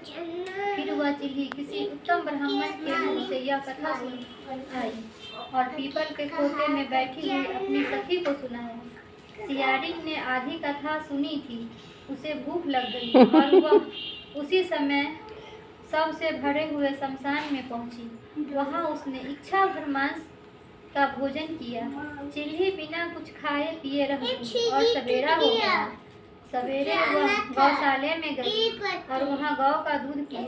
फिर वह चिल्ली किसी उत्तम ब्राह्मण के मुँह से यह कथा सुन आई और पीपल के खोते में बैठी हुई अपनी सखी को सुनाया। सियारिन ने आधी कथा सुनी थी, उसे भूख लग गई और वह उसी समय सबसे भरे हुए शमशान में पहुंची। वहां उसने इच्छा भर मांस का भोजन किया। चिल्ली बिना कुछ खाए पिए रह गई और सवेरा हो गया। सवेरे वह गौशाले में गई और वहां गौ का दूध पिया।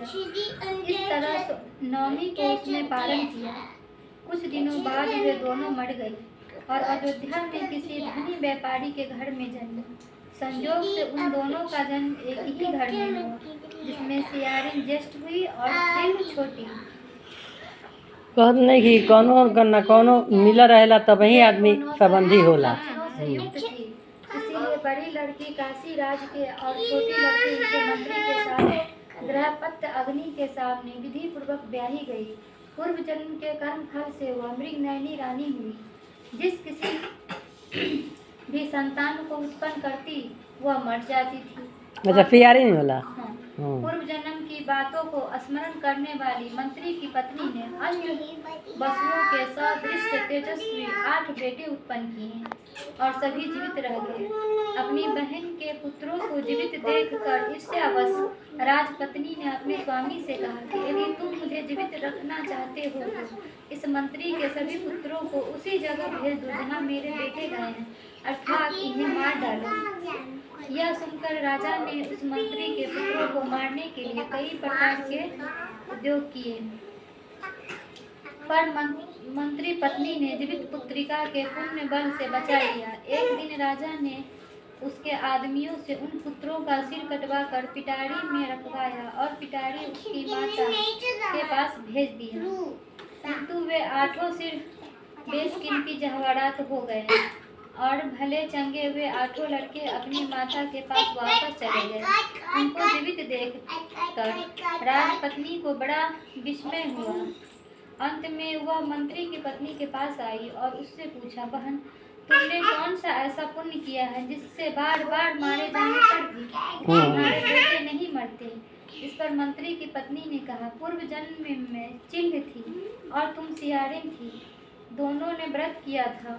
इस तरह नवमी को उसने पालन किया। कुछ दिनों बाद वे दोनों मर गई और अयोध्या में किसी धनी व्यापारी के घर में जन्मी। संयोग से उन दोनों का जन्म एक ही घर में हुआ, जिसमें सियारिन ज्येष्ठ हुई और सिंह छोटी। कहत नहीं कि कोनो मिला रहेला तब ही आदमी संबंधी होला। संयुक्त थी, इसीलिए बड़ी लड़की काशी राज के और छोटी लड़की उनके मंत्री के साथ गृहपत्य अग्नि के सामने विधि पूर्वक ब्याही गई। पूर्व जन्म के कर्म फल से वह मृगनयनी रानी हुई। जिस किसी भी संतान को उत्पन्न करती वह मर जाती थी। अच्छा सियारिन होला। पूर्व जन्म की बातों को स्मरण करने वाली मंत्री की पत्नी ने अष्ट वसुओं के सदृश तेजस्वी 8 बेटे उत्पन्न किए और सभी जीवित रह गए। अपनी बहन के पुत्रों को जीवित देखकर ईर्ष्यावश राजपत्नी ने अपने स्वामी से कहा कि यदि तुम मुझे जीवित रखना चाहते हो तो इस मंत्री के सभी पुत्रों को उसी जगह भेज दो जहाँ मेरे बेटे गए हैं, अर्थात इन्हें मार डालो। यह सुनकर राजा ने उस मंत्री के पुत्रों को मारने के लिए कई प्रकार के उद्योग किए, पर मंत्री पत्नी ने जीवित पुत्रिका के पुण्य बल से बचा लिया। एक दिन राजा ने उसके आदमियों से उन पुत्रों का सिर कटवा कर पिटारी में रखवाया और पिटारी उसकी माता के पास भेज दिया, किंतु वे 8 सिर बेशकीमती जवाहरात हो गए और भले चंगे वे 8 लड़के अपनी माता के पास वापस चले गए। उनको जीवित देखकर राजपत्नी को बड़ा विस्मय हुआ। अंत में वह मंत्री की पत्नी के पास आई और उससे पूछा, बहन तुमने कौन सा ऐसा पुण्य किया है जिससे बार बार मारे जाने पर भी तुम्हारे बेटे नहीं मरते। इस पर मंत्री की पत्नी ने कहा, पूर्व जन्म में चिल्ह थी और तुम सियारिन थी, दोनों ने व्रत किया था।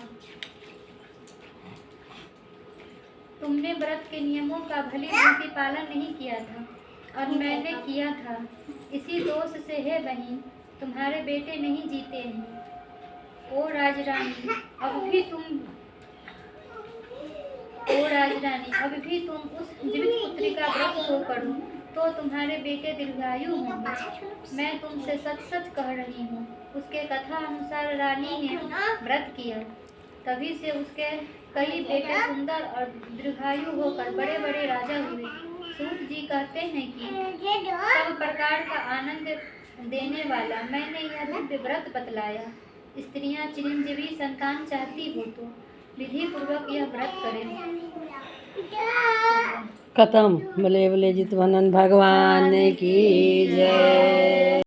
तुमने व्रत के नियमों का भली भांति पालन नहीं किया था और मैंने किया था। इसी दोष से हे बहन तुम्हारे बेटे नहीं जीते हैं। ओ राजरानी अब भी तुम उस जीवित पुत्री का व्रत सो करो तो तुम्हारे बेटे दीर्घायु होंगे। मैं तुमसे सच सच कह रही हूँ। उसके कथा अनुसार रानी ने व्रत किया, तभी से उसके कई बेटे सुंदर और दीर्घायु होकर बड़े बड़े राजा हुए। सूत जी कहते हैं कि सब प्रकार का आनंद देने वाला मैंने यह दिव्य व्रत बतलाया। स्त्रियां चिरंजीवी संतान चाहती हो तो विधि पूर्वक यह व्रत करें। खत्म। बोले बोले जितवानंद भगवान की जय।